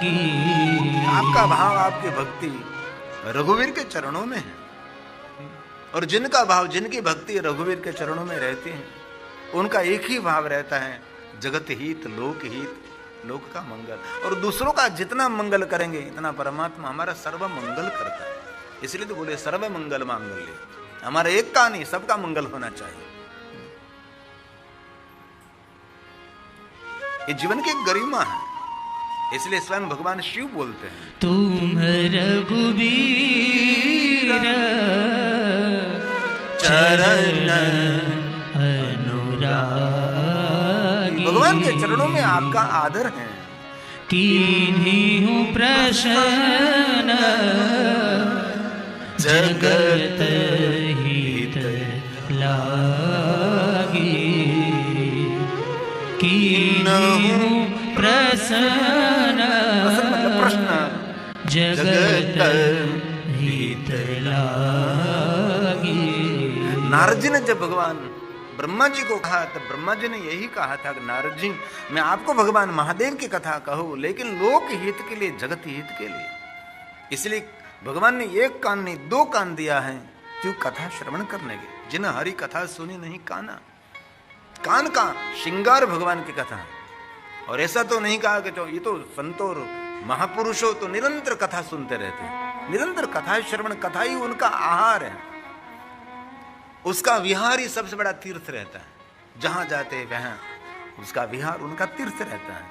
आपका भाव, आपकी भक्ति रघुवीर के चरणों में है, और जिनका भाव, जिनकी भक्ति रघुवीर के चरणों में रहती है, उनका एक ही भाव रहता है, जगत हित, लोक हित, लोक का मंगल। और दूसरों का जितना मंगल करेंगे इतना परमात्मा हमारा सर्व मंगल करता है। इसलिए तो बोले सर्व मंगल मांगल्य, हमारा एक का नहीं, सबका मंगल होना चाहिए। ये जीवन की गरिमा है, इसलिए स्वयं भगवान शिव बोलते हैं, तुम रघुवीर चरण अनुरागी। भगवान के चरणों में आपका आदर है। कीन्ही प्रसन्न जगत हित लागी। कीन्ही प्रसन्न जगत हित लागी। नारद जी ने जब भगवान ब्रह्मा जी को कहा, तब ब्रह्मा जी ने यही कहा था कि नारद जी, मैं आपको भगवान महादेव की कथा कहूं, लेकिन लोक हित के लिए, जगत हित के लिए। इसलिए भगवान ने एक कान नहीं, दो कान दिया है, क्यों? कथा श्रवण करने के। जिन हरि कथा सुनी नहीं काना, कान का श्रृंगार भगवान की कथा है। और ऐसा तो नहीं कहा कि तो ये तो संतो और महापुरुषों तो निरंतर कथा सुनते रहते हैं, निरंतर कथा श्रवण, कथा ही उनका आहार है, उसका विहार ही सबसे बड़ा तीर्थ रहता है। जहां जाते वहां उसका विहार, उनका तीर्थ रहता है।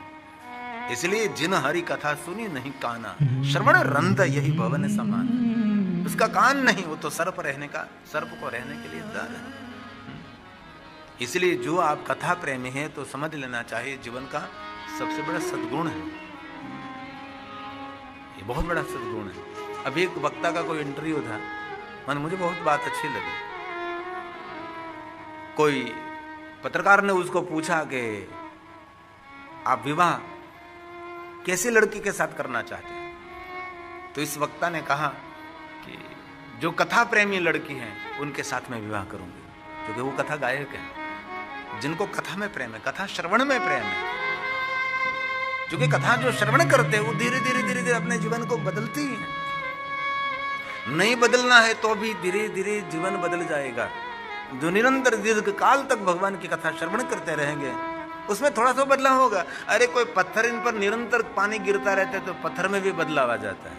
इसलिए जिन हरि कथा सुनी नहीं काना, श्रवण रंध यही भवन समान। उसका कान नहीं, वो तो सर्प रहने का, सर्प को रहने के लिए द्वार है। इसलिए जो आप कथा प्रेमी हैं तो समझ लेना चाहिए, जीवन का सबसे बड़ा सद्गुण है, ये बहुत बड़ा सद्गुण है। अभी एक वक्ता का कोई इंटरव्यू था, मुझे बहुत बात अच्छी लगी। कोई पत्रकार ने उसको पूछा कि आप विवाह कैसी लड़की के साथ करना चाहते हैं? तो इस वक्ता ने कहा कि जो कथा प्रेमी लड़की है उनके साथ में विवाह करूंगी, क्योंकि वो कथा गायक है, जिनको कथा में प्रेम है, कथा श्रवण में प्रेम है। क्योंकि कथा जो श्रवण करते हैं वो धीरे धीरे धीरे धीरे अपने जीवन को बदलती है। नहीं बदलना है तो भी धीरे धीरे जीवन बदल जाएगा। जो निरंतर दीर्घ काल तक भगवान की कथा श्रवण करते रहेंगे उसमें थोड़ा सा बदलाव होगा। अरे कोई पत्थर इन पर निरंतर पानी गिरता रहता है तो पत्थर में भी बदलाव आ जाता है।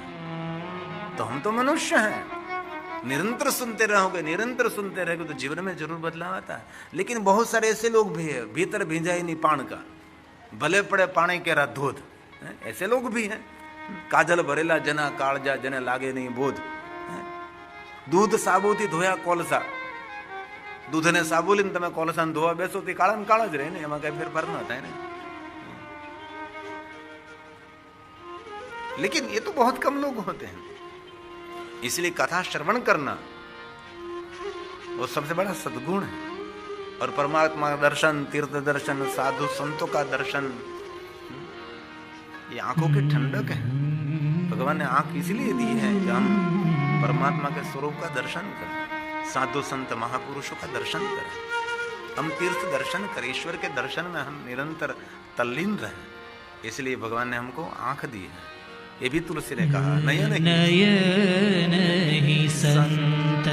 तो हम तो मनुष्य हैं, निरंतर सुनते रहोगे, निरंतर सुनते रहोगे तो जीवन में जरूर बदलाव आता है। लेकिन बहुत सारे ऐसे लोग भी है, भीतर भींजा ही नहीं पान का, भले पड़े पानी के रा धोध, ऐसे लोग भी हैं। काजल भरेला जना कालजा जने लागे नहीं बोध। दूध साबुती धोया कोलसा, दूध ने साबुली ने તમે કોલસા ને ધોવા બેસો તો કાળા ને કાળા જ રહે ને, એમાં કઈ ફેરફાર ન થાય ને। लेकिन ये तो बहुत कम लोग होते हैं। इसलिए कथा श्रवण करना वो सबसे बड़ा सद्गुण है। और परमात्मा का दर्शन, तीर्थ दर्शन, साधु संतों का दर्शन, ये आंखों की ठंडक है। भगवान ने आंख इसलिए दी है कि हम परमात्मा के स्वरूप का दर्शन करें, साधु संत महापुरुषों का दर्शन करें, हम तीर्थ दर्शन करें, ईश्वर के दर्शन में हम निरंतर तल्लीन रहें। इसलिए भगवान ने हमको आंख दी है। ये भी तुलसी ने कहा, नयन नहीं संत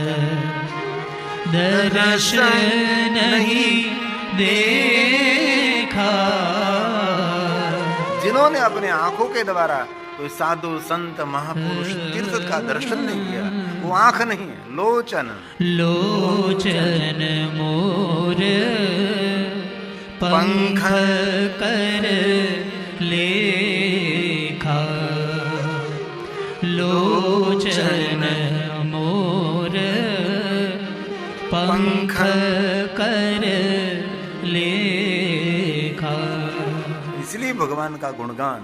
दर्शन नहीं देखा। जिन्होंने अपने आंखों के द्वारा कोई साधु संत महापुरुष तीर्थ का दर्शन नहीं किया, वो आंख नहीं है, लोचन। लोचन मोर पंख कर लेखा। लोचन मोर पंख कर लेखा। इसलिए भगवान का गुणगान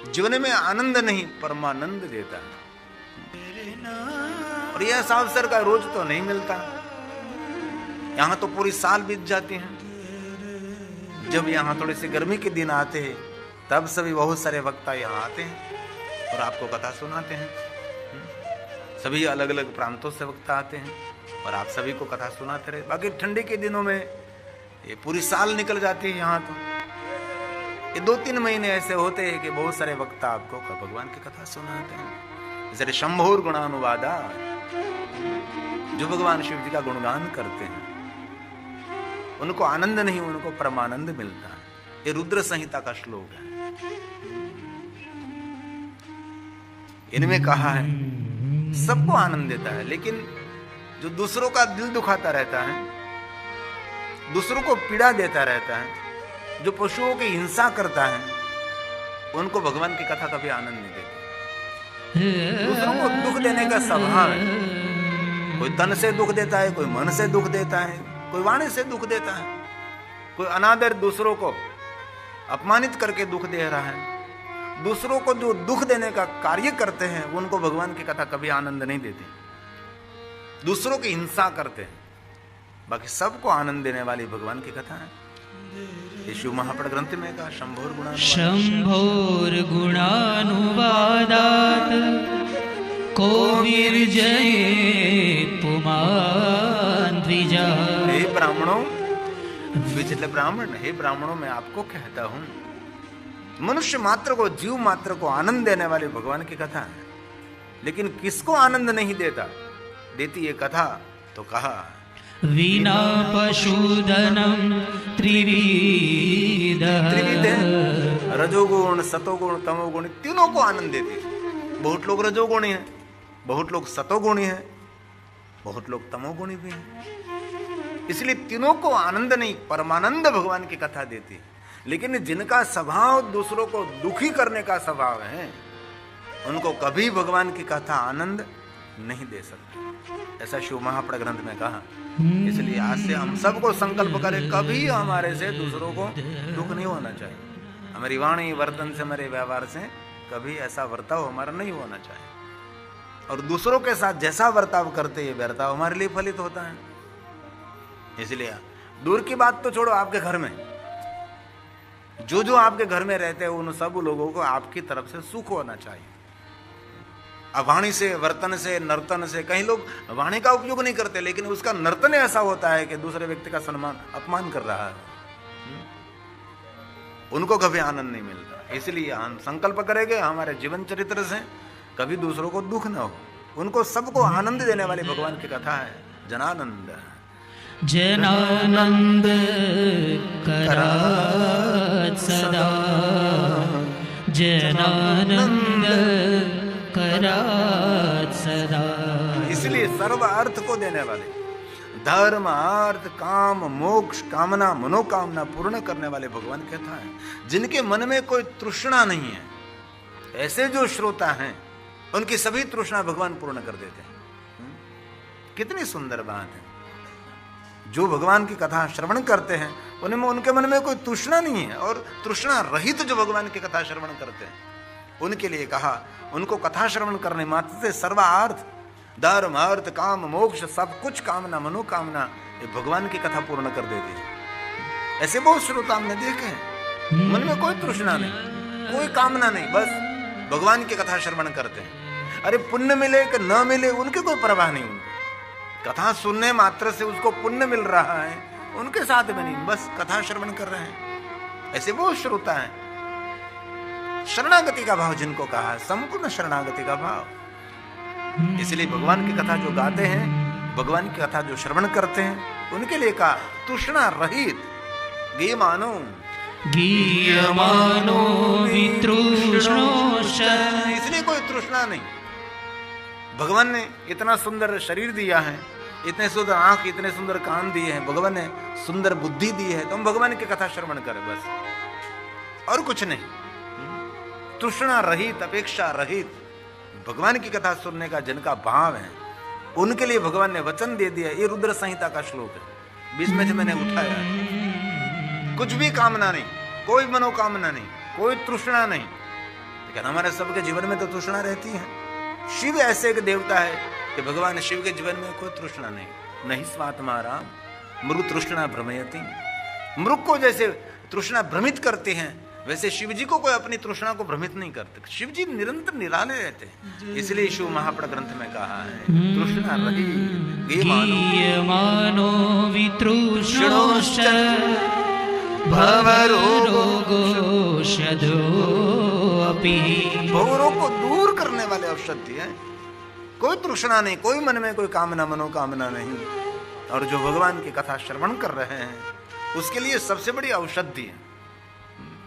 जीवन में आनंद नहीं परमानंद देता है। और यह अवसर का रोज तो नहीं मिलता, यहाँ तो पूरी साल बीत जाती है। जब यहाँ थोड़े से गर्मी के दिन आते हैं तब सभी बहुत सारे वक्ता यहाँ आते हैं और आपको कथा सुनाते हैं। सभी अलग अलग प्रांतों से वक्ता आते हैं और आप सभी को कथा सुनाते रहे। बाकी ठंडी के दिनों में ये पूरी साल निकल जाती है यहाँ तो ये 2-3 महीने ऐसे होते हैं कि बहुत सारे वक्ता आपको भगवान की कथा सुनाते हैं। जैसे शंभोर गुणानुवादा, जो भगवान शिव जी का गुणगान करते हैं उनको आनंद नहीं, उनको परमानंद मिलता है। ये रुद्र संहिता का श्लोक है। इनमें कहा है सबको आनंद देता है, लेकिन जो दूसरों का दिल दुखाता रहता है, दूसरों को पीड़ा देता रहता है, जो पशुओं की हिंसा करता है, उनको भगवान की कथा कभी आनंद नहीं देती। दूसरों को दुख देने का स्वभाव है। कोई तन से दुख देता है, कोई मन से दुख देता है, कोई वाणी से दुख देता है, कोई अनादर दूसरों को अपमानित करके दुख दे रहा है। दूसरों को जो दुख देने का कार्य करते हैं उनको भगवान की कथा कभी आनंद नहीं देती। दूसरों की हिंसा करते हैं, बाकी सबको आनंद देने वाली भगवान की कथा है। ये शिव महापड़ ग्रंथ में कहा शंभोर गुणानुवादात को विरजये पुमान द्विजा। हे ब्राह्मणों, विचले ब्राह्मण, हे ब्राह्मणों मैं आपको कहता हूं, मनुष्य मात्र को, जीव मात्र को आनंद देने वाली भगवान की कथा है। लेकिन किसको आनंद नहीं देती ये कथा? तो कहा विना पशुधनम त्रिविध, रजोगुण, सतोगुण, तमोगुण, तीनों को आनंद देती। बहुत लोग रजोगुणी हैं, बहुत लोग सतोगुणी हैं, बहुत लोग तमोगुणी भी हैं। इसलिए तीनों को आनंद नहीं, परमानंद भगवान की कथा देती। लेकिन जिनका स्वभाव दूसरों को दुखी करने का स्वभाव है, उनको कभी भगवान की कथा आनंद नहीं दे सकती। ऐसा शिव महापड़ ग्रंथ में कहा। इसलिए आज से हम सबको संकल्प करें, कभी हमारे से दूसरों को दुख नहीं होना चाहिए। हमारी वाणी, वर्तन से, हमारे व्यवहार से कभी ऐसा वर्ताव हमारा नहीं होना चाहिए। और दूसरों के साथ जैसा वर्ताव करते हैं, वर्ताव हमारे लिए फलित होता है। इसलिए दूर की बात तो छोड़ो, आपके घर में जो आपके घर में रहते हैं उन सब लोगों को आपकी तरफ से सुख होना चाहिए। अब वाणी से, वर्तन से, नर्तन से, कई लोग वाणी का उपयोग नहीं करते, लेकिन उसका नर्तन ऐसा होता है कि दूसरे व्यक्ति का सम्मान, अपमान कर रहा है। उनको कभी आनंद नहीं मिलता। इसलिए हम संकल्प करेंगे हमारे जीवन चरित्र से कभी दूसरों को दुख न हो। उनको सबको आनंद देने वाली भगवान की कथा है जनानंद। जनानंद करात सदा, जनानंद करात सदा। इसलिए सर्व अर्थ को देने वाले, धर्म, अर्थ, काम, मोक्ष, कामना, मनोकामना पूर्ण करने वाले भगवान की कथा है। जिनके मन में कोई तृष्णा नहीं है, ऐसे जो श्रोता हैं उनकी सभी तृष्णा भगवान पूर्ण कर देते हैं। कितनी सुंदर बात है। जो भगवान की कथा श्रवण करते हैं उनमें, उनके मन में कोई तृष्णा नहीं है, और तृष्णा रहित जो भगवान की कथा श्रवण करते हैं उनके लिए कहा, उनको कथा श्रवण करने मात्र से सर्वार्थ, धर्म, अर्थ, काम, मोक्ष, सब कुछ कामना, मनोकामना, ये भगवान की कथा पूर्ण कर देती है। ऐसे बहुत श्रोता हमने देखे हैं, मन में कोई तृष्णा नहीं, कोई कामना नहीं, बस भगवान की कथा श्रवण करते हैं। अरे पुण्य मिले कि न मिले उनकी कोई परवाह नहीं। उनको कथा सुनने मात्र से उसको पुण्य मिल रहा है, उनके साथ में नहीं, बस कथा श्रवण कर रहे हैं। ऐसे बहुत श्रोता है। शरणागति का भाव जिनको कहा है, संपूर्ण शरणागति का भाव। इसलिए भगवान की कथा जो गाते हैं, भगवान की कथा जो श्रवण करते हैं, उनके लिए कहा तृष्णा रहित गीयमानो, गीयमानो वितृष्णोश्च। इसलिए कोई तृष्णा नहीं। भगवान ने इतना सुंदर शरीर दिया है, इतने सुंदर आंख, इतने सुंदर कान दिए हैं, भगवान ने सुंदर बुद्धि दी है, तो हम भगवान की कथा श्रवण करें बस, और कुछ नहीं। तृष्णा रहित, अपेक्षा रहित भगवान की कथा सुनने का जिनका भाव है, उनके लिए भगवान ने वचन दे दिया। ये रुद्र संहिता का श्लोक है, बीच में से मैंने उठाया। कुछ भी कामना नहीं, कोई मनोकामना नहीं, कोई तृष्णा नहीं। लेकिन हमारे सबके जीवन में तो तृष्णा रहती है। शिव ऐसे एक देवता है कि भगवान शिव के जीवन में कोई तृष्णा नहीं। नहीं स्वात्मा राम मृग तृष्णा भ्रमयति। मृग को जैसे तृष्णा भ्रमित करते हैं, वैसे शिव जी को कोई अपनी तृष्णा को भ्रमित नहीं करते। शिव जी निरंतर निराले रहते हैं। इसलिए शिव महापड़ ग्रंथ में कहा है तृष्णा रहित गीयमानो वितृष्णोश्च भवरोगोषधोऽपि। भवरोग को दूर करने वाले औषधि है। कोई तृष्णा नहीं, कोई मन में कोई कामना मनोकामना नहीं, और जो भगवान की कथा श्रवण कर रहे हैं उसके लिए सबसे बड़ी औषधि है।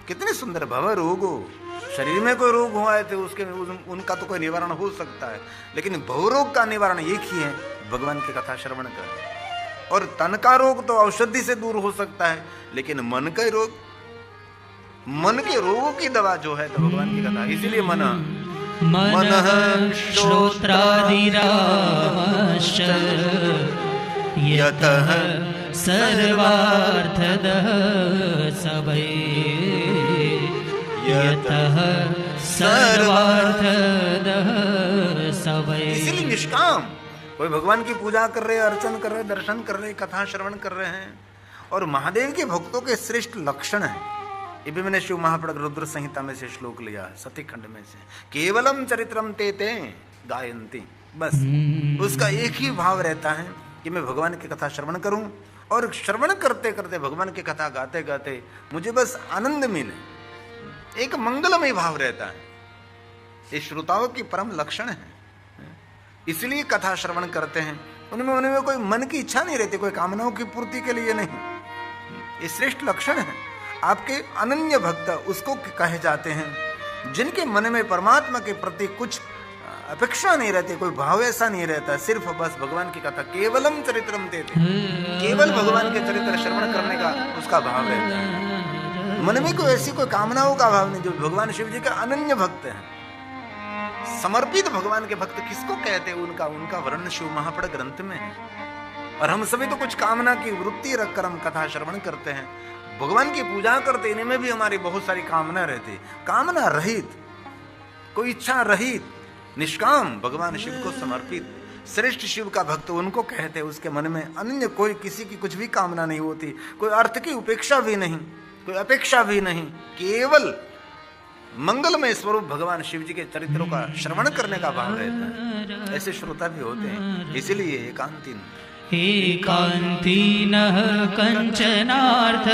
कितने सुंदर भव रोगो, शरीर में कोई रोग हुआ है तो उसके उनका तो कोई निवारण हो सकता है, लेकिन भवरोग का निवारण एक ही है, भगवान की कथा श्रवण कर। और तन का रोग तो औषधि से दूर हो सकता है, लेकिन मन के रोग, मन के रोगों की दवा जो है तो भगवान की कथा। इसीलिए मनः श्रोत्रादिरामश्च यतः सर्वार्थदः सबै, यतः सर्वार्थदः सबै। इसीलिए निष्काम कोई भगवान की पूजा कर रहे, अर्चन कर रहे, दर्शन कर रहे, कथा श्रवण कर रहे हैं, और महादेव के भक्तों के श्रेष्ठ लक्षण है। ये भी मैंने शिव महापड़क रुद्र संहिता में से श्लोक लिया है, सती खंड में से। केवलम चरित्रम ते ते गायन्ति, बस उसका एक ही भाव रहता है कि मैं भगवान की कथा श्रवण करूं, और श्रवण करते करते भगवान की कथा गाते गाते मुझे बस आनंद मिले, एक मंगलमय भाव रहता है। ये श्रोताओं की परम लक्षण है। इसलिए कथा श्रवण करते हैं, उनमें कोई मन की इच्छा नहीं रहती, कोई कामनाओं की पूर्ति के लिए नहीं। ये श्रेष्ठ लक्षण है। आपके अनन्य भक्त उसको कहे जाते हैं जिनके मन में परमात्मा के प्रति कुछ अपेक्षा नहीं रहती, कोई भाव ऐसा नहीं रहता, सिर्फ बस भगवान की कथा, केवलम चरित्रम देते, केवल भगवान के चरित्र श्रवण करने का उसका भाव रहता है। मन में कोई ऐसी कोई कामनाओं का भाव नहीं। जो भगवान शिव जी के अनन्य भक्त हैं, समर्पित भगवान के भक्त किसको कहते हैं, उनका वर्णन शिव महापड़ ग्रंथ में है। और हम सभी तो कुछ कामना की वृत्ति रखकर हम कथा श्रवण करते हैं, भगवान की पूजा करते, इनमें भी हमारी बहुत सारी कामना रहती। कामना रहित, कोई इच्छा रहित, निष्काम भगवान शिव को समर्पित श्रेष्ठ शिव का भक्त उनको कहते हैं। उसके मन में अन्य कोई किसी की कुछ भी कामना नहीं होती, कोई अर्थ की उपेक्षा भी नहीं, कोई अपेक्षा भी नहीं, केवल मंगलमय स्वरूप भगवान शिव जी के चरित्रों का श्रवण करने का भाव रहता है। ऐसे श्रोता भी होते हैं। इसीलिए एकान्तिनः कंचनार्थ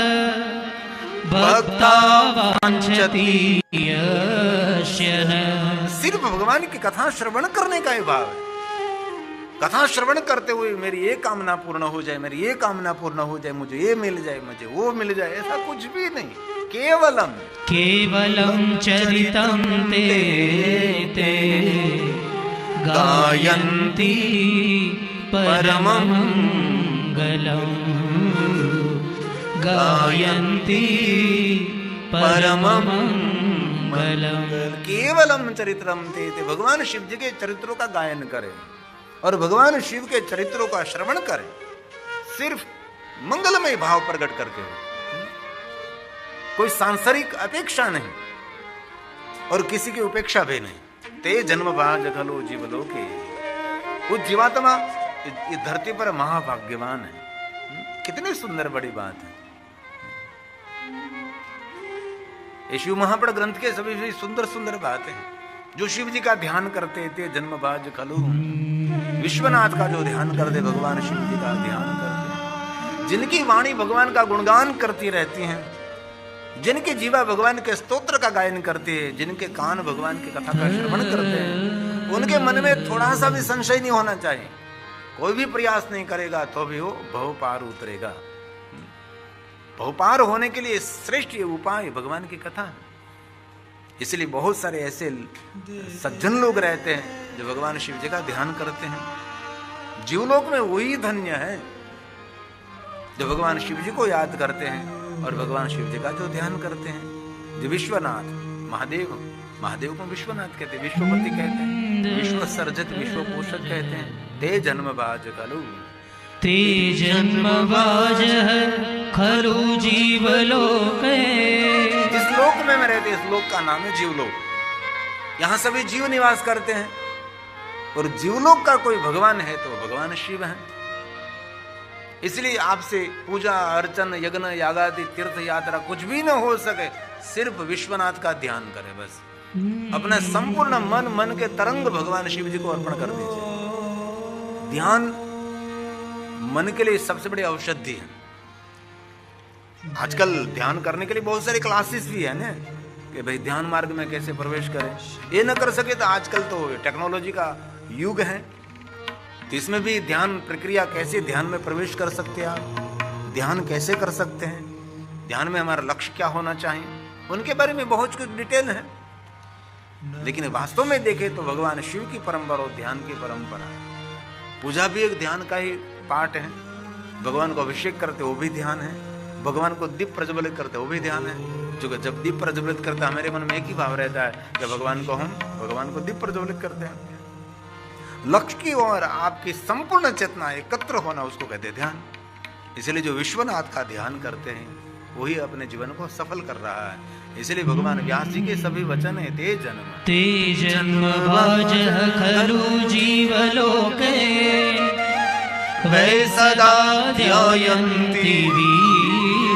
भक्ता वाञ्छति यस्य न। सिर्फ भगवान की कथा श्रवण करने का ही भाव है। कथा श्रवण करते हुए मेरी ये कामना पूर्ण हो जाए, मेरी ये कामना पूर्ण हो जाए, मुझे ये मिल जाए, मुझे वो मिल जाए, ऐसा कुछ भी नहीं। केवलम चरितं ते ते गायन्ति परमंगलम्, गायन्ति परमंगलम्। केवलम चरित्रम ते ते, भगवान शिव जी के चरित्रों का गायन करें और भगवान शिव के चरित्रों का श्रवण करें, सिर्फ मंगलमय भाव प्रकट करके हो। कोई सांसारिक अपेक्षा नहीं और किसी की उपेक्षा भी नहीं। ते जन्म भाज खलो जीवलोके, वो जीवात्मा इस धरती पर महाभाग्यवान है। कितनी सुंदर बड़ी बात है। ये शिव महापड़ ग्रंथ के सभी सुंदर सुंदर बातें हैं। जो शिव जी का ध्यान करते थे जन्म भाज खलो, विश्वनाथ का जो ध्यान करते, भगवान शिव जी का ध्यान करते, जिनकी वाणी भगवान का गुणगान करती रहती हैं, जिनके जीवा भगवान के स्तोत्र का गायन करते हैं, जिनके कान भगवान की कथा का श्रवण करते हैं, उनके मन में थोड़ा सा भी संशय नहीं होना चाहिए। कोई भी प्रयास नहीं करेगा तो भी वो भव पार उतरेगा। भव पार होने के लिए श्रेष्ठ ये उपाय भगवान की कथा है। इसलिए बहुत सारे ऐसे सज्जन लोग रहते हैं जो भगवान शिव जी का ध्यान करते हैं। जीवलोक में वही धन्य है जो भगवान शिव जी को याद करते हैं और भगवान शिव जी का जो ध्यान करते हैं। जो विश्वनाथ महादेव, महादेव को विश्वनाथ कहते हैं, विश्वपति कहते हैं, विश्व सर्जक विश्व पोषक कहते हैं। ते जन्म बाज खलु, ते जन्म बाज खलु जीवलोके। जिस लोक में मैं रहते, इस लोक का नाम है जीवलोक। यहाँ सभी जीव निवास करते हैं और जीवलोक का कोई भगवान है तो भगवान शिव है। इसलिए आपसे पूजा अर्चन यज्ञ यागादि तीर्थ यात्रा कुछ भी न हो सके, सिर्फ विश्वनाथ का ध्यान करें। बस अपना संपूर्ण मन के तरंग भगवान शिव जी को अर्पण कर दीजिए। ध्यान मन के लिए सबसे बड़ी औषधि है। आजकल ध्यान करने के लिए बहुत सारे क्लासेस भी है ना, कि भाई ध्यान मार्ग में कैसे प्रवेश करें। ये न कर सके तो आजकल तो टेक्नोलॉजी का युग है, तो इसमें भी ध्यान प्रक्रिया, कैसे ध्यान में प्रवेश कर सकते हैं आप, ध्यान कैसे कर सकते हैं, ध्यान में हमारा लक्ष्य क्या होना चाहिए, उनके बारे में बहुत कुछ डिटेल है। लेकिन वास्तव में देखें तो भगवान शिव की परंपरा और ध्यान की परंपरा, पूजा भी एक ध्यान का ही पार्ट है, भगवान को अभिषेक करते वो भी ध्यान है, भगवान को दीप प्रज्वलित करते वो भी ध्यान है। जो जब दीप प्रज्वलित करते हमारे मन में एक ही भाव रहता है कि भगवान को दीप प्रज्वलित करते हैं। लक्ष्य की ओर आपकी संपूर्ण चेतना एकत्र होना, उसको कहते हैं ध्यान। इसलिए जो विश्वनाथ का ध्यान करते हैं वही अपने जीवन को सफल कर रहा है। इसलिए भगवान व्यास जी के सभी वचन है ते जन्म वाजः खलु जीवलोके वै सदा ध्यायन्ति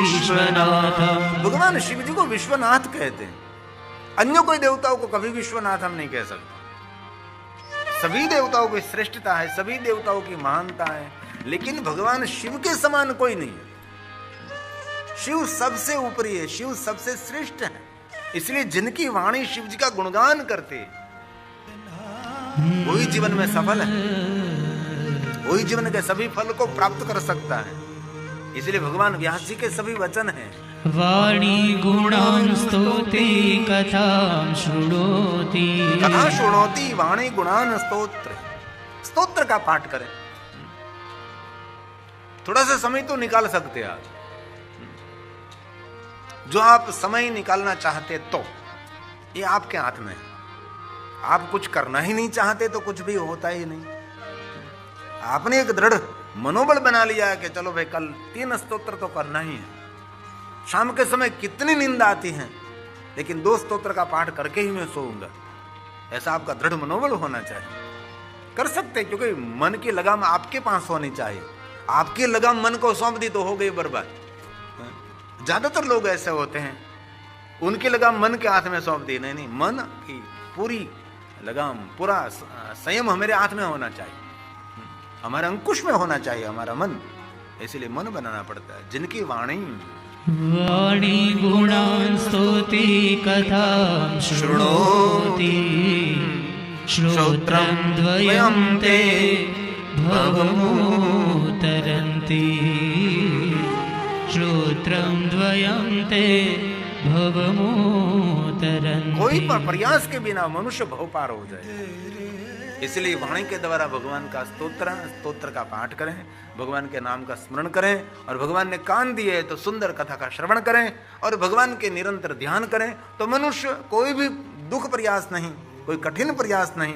विश्वनाथ। भगवान शिव जी को विश्वनाथ कहते हैं। अन्य कोई देवताओं को कभी विश्वनाथ हम नहीं कह सकते। सभी देवताओं की श्रेष्ठता है, सभी देवताओं की महानता है, लेकिन भगवान शिव के समान कोई नहीं है। शिव सबसे ऊपरी है, शिव सबसे श्रेष्ठ है। इसलिए जिनकी वाणी शिव जी का गुणगान करते वही जीवन में सफल है, वही जीवन के सभी फल को प्राप्त कर सकता है। इसलिए भगवान व्यास जी के सभी वचन हैं, वाणी गुणान् स्तोति कथां शृणोति। कथा शृणोति वाणी गुणान् स्तोत्र, स्तोत्र का पाठ करें। थोड़ा सा समय तो निकाल सकते हैं आप, जो आप समय निकालना चाहते तो ये आपके हाथ में है। आप कुछ करना ही नहीं चाहते तो कुछ भी होता ही नहीं। आपने एक दृढ़ मनोबल बना लिया है कि चलो भाई कल 3 स्तोत्र तो करना ही है। शाम के समय कितनी नींद आती है, लेकिन 2 स्तोत्र का पाठ करके ही मैं सोऊंगा, ऐसा आपका दृढ़ मनोबल होना चाहिए। कर सकते हैं, क्योंकि मन की लगाम आपके पास होनी चाहिए। आपकी लगाम मन को सौंप दी तो हो गई बर्बाद। ज्यादातर लोग ऐसे होते हैं, उनकी लगाम मन के हाथ में सौंप दी। नहीं, मन की पूरी लगाम, पूरा संयम हमारे हाथ में होना चाहिए, हमारे अंकुश में होना चाहिए हमारा मन। इसलिए मन बनाना पड़ता है। जिनकी वाणी गुणान् स्तोति कथां शृणोति श्रोत्रं द्वयं ते भवमुतरन्ति। श्रोत्रं द्वयं ते भवमुतरन्ति। कोई पर प्रयास के बिना मनुष्य भव पार हो जाए। इसलिए वाणी के द्वारा भगवान का स्तोत्र का पाठ करें, भगवान के नाम का स्मरण करें, और भगवान ने कान दिए तो सुंदर कथा का श्रवण करें, और भगवान के निरंतर ध्यान करें, तो मनुष्य कोई भी दुख प्रयास नहीं, कोई कठिन प्रयास नहीं,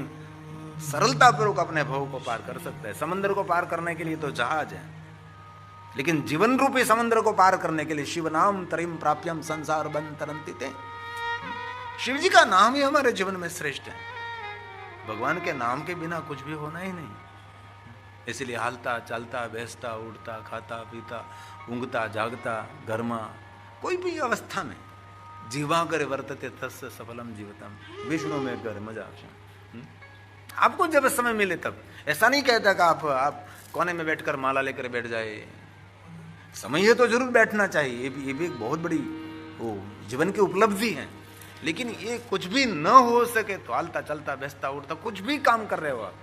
सरलतापूर्वक अपने भव को पार कर सकता है। समंदर को पार करने के लिए तो जहाज है, लेकिन जीवन रूपी समंदर को पार करने के लिए शिव नाम तरिम प्राप्यम संसार बन तरंति ते। शिव जी का नाम ही हमारे जीवन में श्रेष्ठ है। भगवान के नाम के बिना कुछ भी होना ही नहीं। इसलिए हालता चलता बैसता उठता खाता पीता ऊँगता जागता घरमा कोई भी अवस्था में जीवा करे वर्तते तस्य सफलम जीवतम, विष्णु में कर मजा। आपको जब समय मिले तब, ऐसा नहीं कहता कि आप कोने में बैठकर माला लेकर बैठ जाए। समय है तो जरूर बैठना चाहिए, ये भी एक बहुत बड़ी वो जीवन की उपलब्धि है। लेकिन ये कुछ भी न हो सके तो हालता चलता बैसता उठता कुछ भी काम कर रहे हो आप,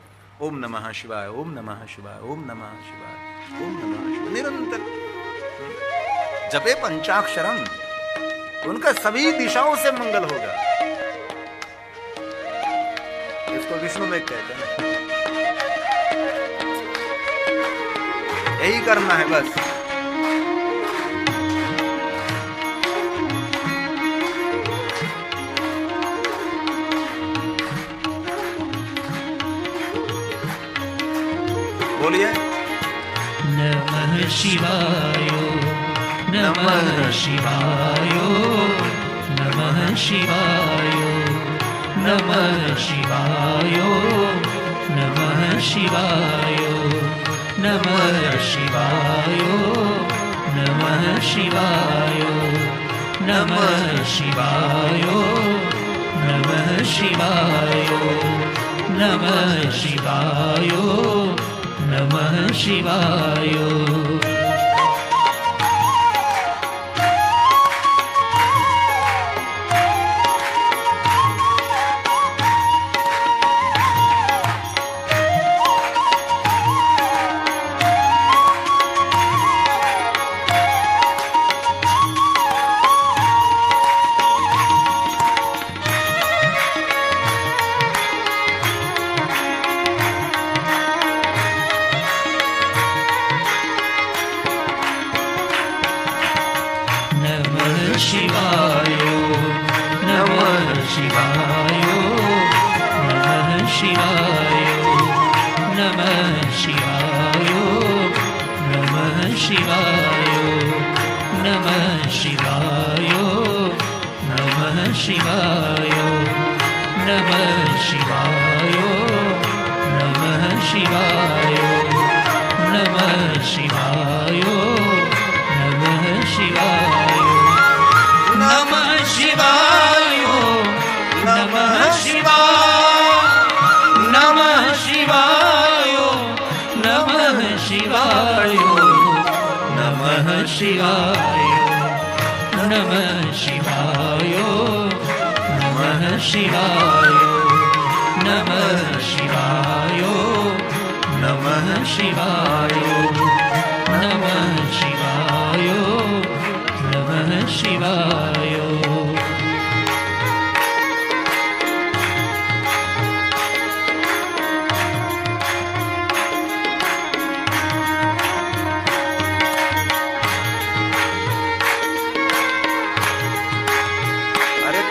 ओम नमः शिवाय, ओम नमः शिवाय, ओम नमः शिवाय, ओम नमः शिवाय, निरंतर जपे पंचाक्षरम, उनका सभी दिशाओं से मंगल होगा। इसको विष्णु में कहते हैं। यही करना है बस। बोलिए नमः शिवाय, नमः शिवाय, नमः शिवाय, नमः शिवाय, नमः शिवाय, नमः शिवाय, नमः शिवाय, नमः शिवाय, नमः शिवाय, नमः शिवाय, नमः शिवाय। शिवाय नमः शिवाय नमः शिवाय नमः शिवाय नमः शिवाय नमः शिवाय नमः शिवाय नमः शिवाय नमः शिवाय नमः शिवाय नमः शिवाय नमः शिवाय नमः शिवाय नमः शिवाय नमः शिवाय नमः शिवाय नमः शिवाय नमः शिवाय नमः शिवाय नमः शिवाय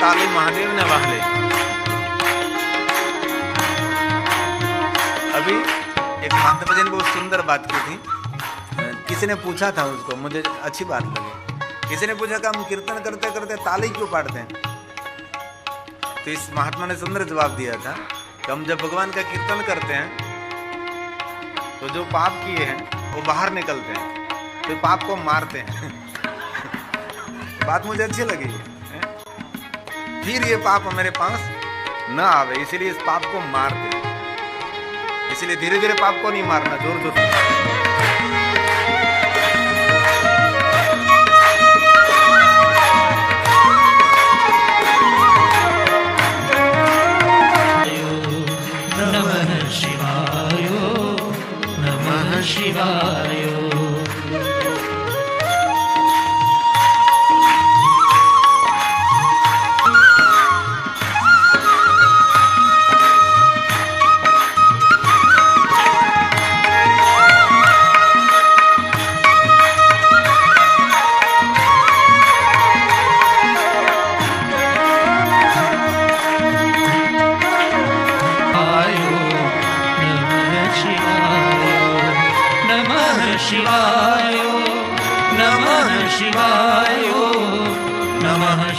ताली महादेव ने वाहले। अभी एक महंत भजन बहुत सुंदर बात की थी। किसी ने पूछा था उसको, मुझे अच्छी बात लगी। किसी ने पूछा कि हम कीर्तन करते करते ताली क्यों पाड़ते हैं? तो इस महात्मा ने सुंदर जवाब दिया था कि हम जब भगवान का कीर्तन करते हैं तो जो पाप किए हैं वो बाहर निकलते हैं, तो पाप को मारते हैं। बात मुझे अच्छी लगी। फिर ये पाप मेरे पास न आवे, इसीलिए इस पाप को मार दे। इसलिए धीरे धीरे पाप को नहीं मारना, जोर जोर से। नमः शिवाय नमः शिवाय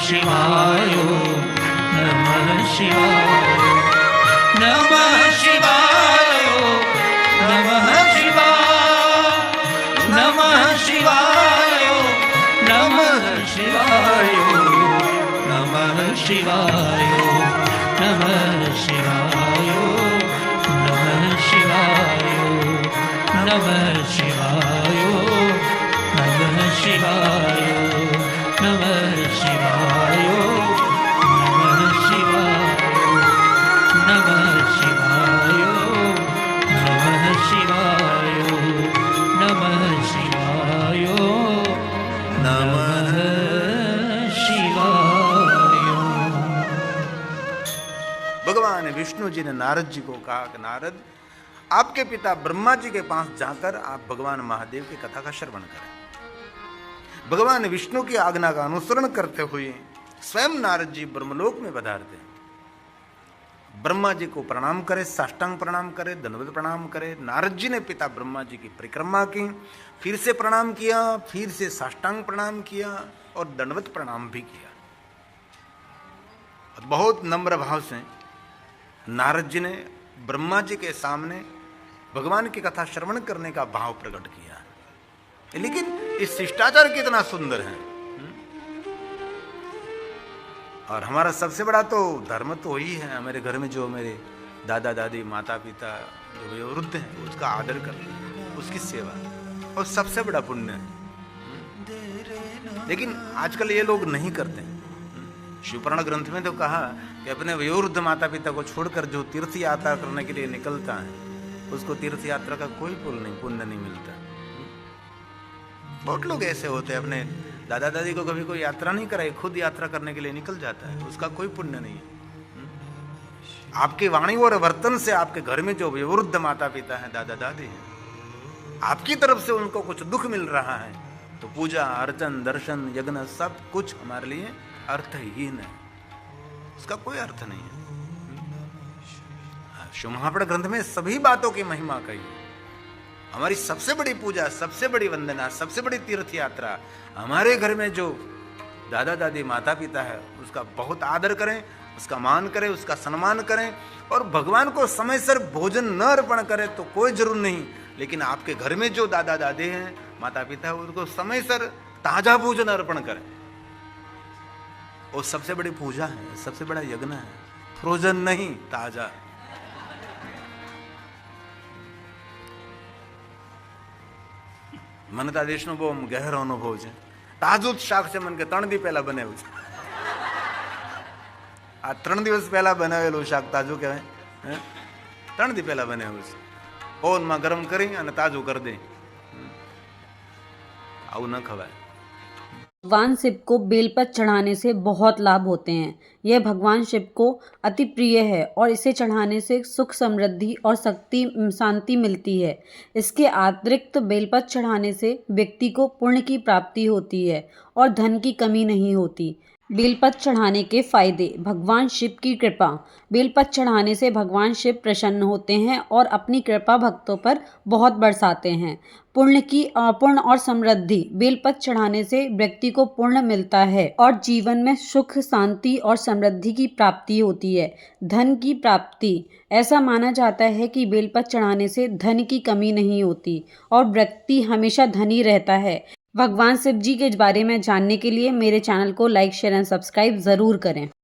शिवाय नमः शिवाय नमः शिवाय नमः शिवाय नमः शिवाय नमः शिवाय नमः शिवाय नमः शिवाय नमः शिवाय नमः शिवाय नमः शिवाय नमः शिवाय नमः शिवाय नमः शिवाय नमः शिवाय नमः शिवाय नमः शिवाय नमः शिवाय नमः शिवाय। भगवान विष्णु जी ने नारद जी को कहा कि नारद, आपके पिता ब्रह्मा जी के पास जाकर आप भगवान महादेव की कथा का श्रवण करें। भगवान विष्णु की आज्ञा का अनुसरण करते हुए स्वयं नारद जी ब्रह्मलोक में पधारते। ब्रह्मा जी को प्रणाम करे, साष्टांग प्रणाम करे, दंडवत प्रणाम करे। नारद जी ने पिता ब्रह्मा जी की परिक्रमा की, फिर से प्रणाम किया, फिर से साष्टांग प्रणाम किया और दंडवत प्रणाम भी किया। बहुत नम्र भाव से नारद जी ने ब्रह्मा जी के सामने भगवान की कथा श्रवण करने का भाव प्रकट किया। लेकिन इस शिष्टाचार कितना सुंदर है। और हमारा सबसे बड़ा तो धर्म तो वही है, मेरे घर में जो मेरे दादा दादी माता पिता जो वृद्ध हैं उसका आदर करना, उसकी सेवा, और सबसे बड़ा पुण्य है। लेकिन आजकल ये लोग नहीं करते। शिवपुराण ग्रंथ में तो कहा कि अपने वयोवृद्ध माता पिता को छोड़कर जो तीर्थ यात्रा करने के लिए निकलता है उसको तीर्थ यात्रा का कोई पुण्य नहीं मिलता। बहुत लोग ऐसे होते हैं, अपने दादा दादी को कभी कोई यात्रा नहीं कराई, खुद यात्रा करने के लिए निकल जाता है, उसका कोई पुण्य नहीं है। आपकी वाणी और वर्तन से आपके घर में जो वयोवृद्ध माता पिता हैं, दादा दादी हैं, आपकी तरफ से उनको कुछ दुख मिल रहा है तो पूजा अर्चन दर्शन यज्ञ सब कुछ हमारे लिए अर्थहीन है, उसका कोई अर्थ नहीं है। शिव महापुराण ग्रंथ में सभी बातों की महिमा कही है। हमारी सबसे बड़ी पूजा, सबसे बड़ी वंदना, सबसे बड़ी तीर्थ यात्रा, हमारे घर में जो दादा दादी माता पिता है उसका बहुत आदर करें, उसका मान करें, उसका सम्मान करें। और भगवान को समय से भोजन न अर्पण करें तो कोई जरूर नहीं, लेकिन आपके घर में जो दादा दादी हैं, माता पिता है, उनको समय से ताजा भोजन अर्पण करें। वो सबसे बड़ी पूजा है, सबसे बड़ा यज्ञ है। फ्रोजन नहीं, ताजा। મને તો આ દેશનો બહુ ગહેરો અનુભવ છે. તાજું જ શાક છે, મને કે 3 દિવસ પહેલા બનાવ્યું છે. આ 3 દિવસ પહેલા બનાવેલું શાક તાજું કહેવાય. 3 દિવસ પહેલા બનાવ્યું છે. ઓવનમાં ગરમ કરી અને તાજું કરી દે. આવું ન ખવાય. भगवान शिव को बेलपत्र चढ़ाने से बहुत लाभ होते हैं। यह भगवान शिव को अति प्रिय है और इसे चढ़ाने से सुख, समृद्धि और शांति मिलती है। इसके अतिरिक्त बेलपत्र चढ़ाने से व्यक्ति को पुण्य की प्राप्ति होती है और धन की कमी नहीं होती। बेलपत्र चढ़ाने के फायदे। भगवान शिव की कृपा। बेलपत्र चढ़ाने से भगवान शिव प्रसन्न होते हैं और अपनी कृपा भक्तों पर बहुत बरसाते हैं। पुण्य और समृद्धि। बेलपत्र चढ़ाने से व्यक्ति को पुण्य मिलता है और जीवन में सुख, शांति और समृद्धि की प्राप्ति होती है। धन की प्राप्ति। ऐसा माना जाता है कि बेलपत्र चढ़ाने से धन की कमी नहीं होती और व्यक्ति हमेशा धनी रहता है। भगवान शिव जी के बारे में जानने के लिए मेरे चैनल को लाइक, शेयर एंड सब्सक्राइब ज़रूर करें।